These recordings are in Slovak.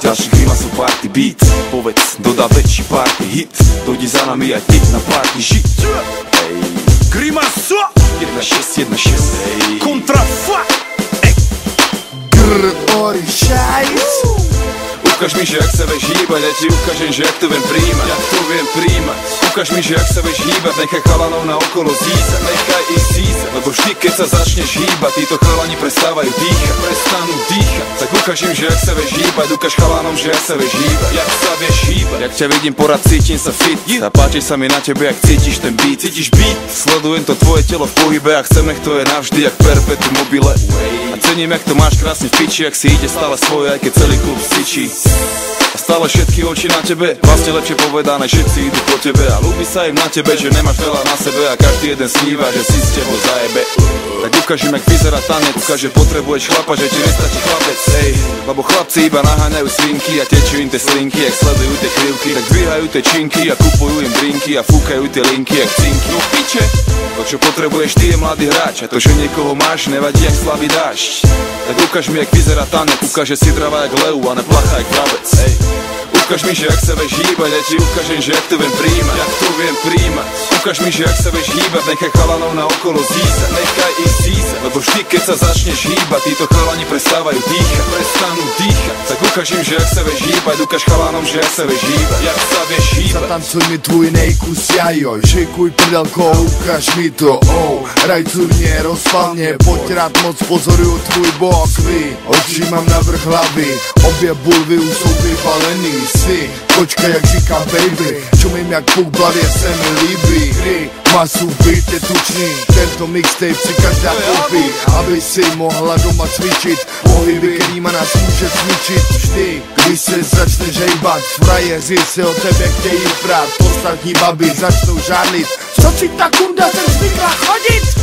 Ďalší grimasu party beat. Povedz, dodá väčší party hit. Dojdi za nami aj ty na party shit. Grimasu 1-6, 1-6, Kontrafa Ori šajs. Ukáž mi, že ak sa vieš hýbať, ja ti ukážem, že ak to viem príjmať. Jak to viem príjmať. Ukáž mi, že ak sa vieš hýbať, nechaj chalanov na okolo zízať. Nechaj ich zízať, lebo vždy keď sa začneš hýbať, títo chalani prestávajú dýchať, prestanú dýchať. Tak ukáž im, že ak sa vieš hýbať, ukáž chalanom, že ak sa vieš hýbať. Jak sa vieš hýbať. Jak ťa vidím porad, cítim sa fit. A páči sa mi na tebe, ak cítiš ten beat. Cítiš beat? Sledujem to tvoje telo v pohybe a chcem, nech to je navždy jak perpetuum mobile. A cením, jak to máš krásne v piči, ak si ide stále svoje, aj keď celý klub sičí. A stále všetky oči na tebe, vlastne lepšie povedané, všetci idú po tebe. A ľúbi sa im na tebe, že nemáš veľa na sebe a každý jeden sníva, že si s tebou zajebe. Tak ukážim, jak vyzerá tanec, ukáž, že potrebuješ chlapa, že ti nestačí chlapec. Ej, lebo chlapci iba naháňajú svinky a tečú im tie slinky, jak sledujú tie krivky. Tak dvíhajú tie činky a kupujú im drinky a fúkajú tie linky, jak cinky. No piče, to čo potrebuješ ty je mladý hráč a to, že niekoho máš, nevadí jak slabý dážď. Tak ukáž mi, jak vyzerá tanec, ukáž, že si dravá jak leu a neplachá jak vrabec. Ej, ukáž mi, že ak sa vieš hýbať, ja ti ukážem, že ak to viem príjmať. Jak to viem príjmať. Ukáž mi, že ak sa vieš hýbať, nechaj chalanov na okolo zízať. Nechaj ich zízať, lebo vždy keď sa začneš hýbať, títo chalani prestávajú dýchať, prestanú dýchať. Tak ukáž im, že ak sa vieš hýbať, ukáž chalanom, že ak sa vieš hýbať. Jak sa vieš hýbať. Zatancuj mi tvůj nejkus jajoj, šejkuj prdelko, ukáž mi to, rajcurně, rozpalně, pojď rád moc, pozoruju tvůj bok, vy, oči mám navrch hlavy, obě bulvy už jsou vypalený, si, počkej jak říkám baby, čumím jak puk v hlavě se mi líbí, hry, masu beat je tučný, tento mixtape si každá koupí, aby si mohla doma cvičit, pohyby, kterýma nás může zničit vždy, když se začneš hejbat, frajeři se o tebe chtějí prát, ostatní baby začnou žádlit, co si ta kunda sem zvykla chodit?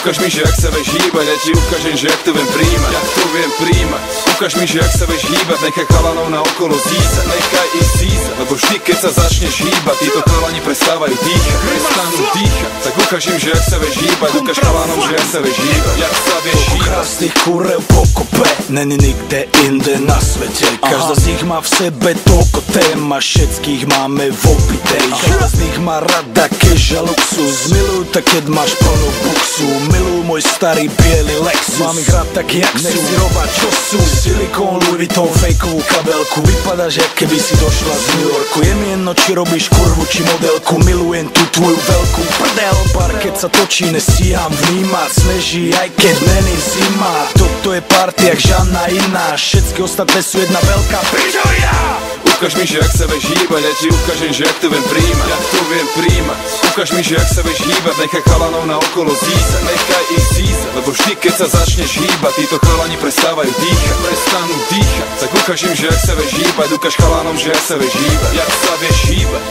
Ukáž mi, že ak sa vieš hýbať, ja ti ukážem, že ak to viem príjmať. Jak to viem príjmať. Ukáž mi, že ak sa vieš hýbať, nechaj chalanov na okolo zízať. Nechaj ich zízať, lebo vždy keď sa začneš hýbať, títo chalani prestávajú dýchať, prestanú dýchať. Tak ukáž im, že ak sa vieš hýbať, ukáž chalanom, že ak sa vieš hýbať. Jak sa vieš hýbať. Krásnych kurev pokope, není nikde inde na svete. Každá z nich má v sebe toľko téma, všetkých máme v opitej. Každá z nich má rada cash a luxus, milujú tak keď máš plnú buksu. Milujú môj starý biely Lexus, mám ich rád tak jak sú, nechci rovať čo sú. Silikón, Louis Vuitton, fejkovú kabelku, vypadáš jak keby si došla z New Yorku. Je mi jedno či robíš kurvu či modelku, milujem tú tvoju veľkú prdel. Pár keď sa točí, nestíham vnímať, sneží aj keď není zima. Toto je party jak žádna iná, všetky ostatné sú jedna veľká pičovina. Ukáž mi, že ak sa vieš hýbať, ja ti ukážem, že ak to viem príjmať. Jak to viem príjmať. Ukáž mi, že ak sa vieš hýbať, nechaj chalanov na okolo zízať. Nechaj ich zízať, lebo vždy keď sa začneš hýbať, títo chalani prestávajú dýchať, prestanú dýchať. Tak ukáž im, že ak sa vieš hýbať, ukáž chalanom, že ak sa vieš hýbať. Jak sa vieš hýbať.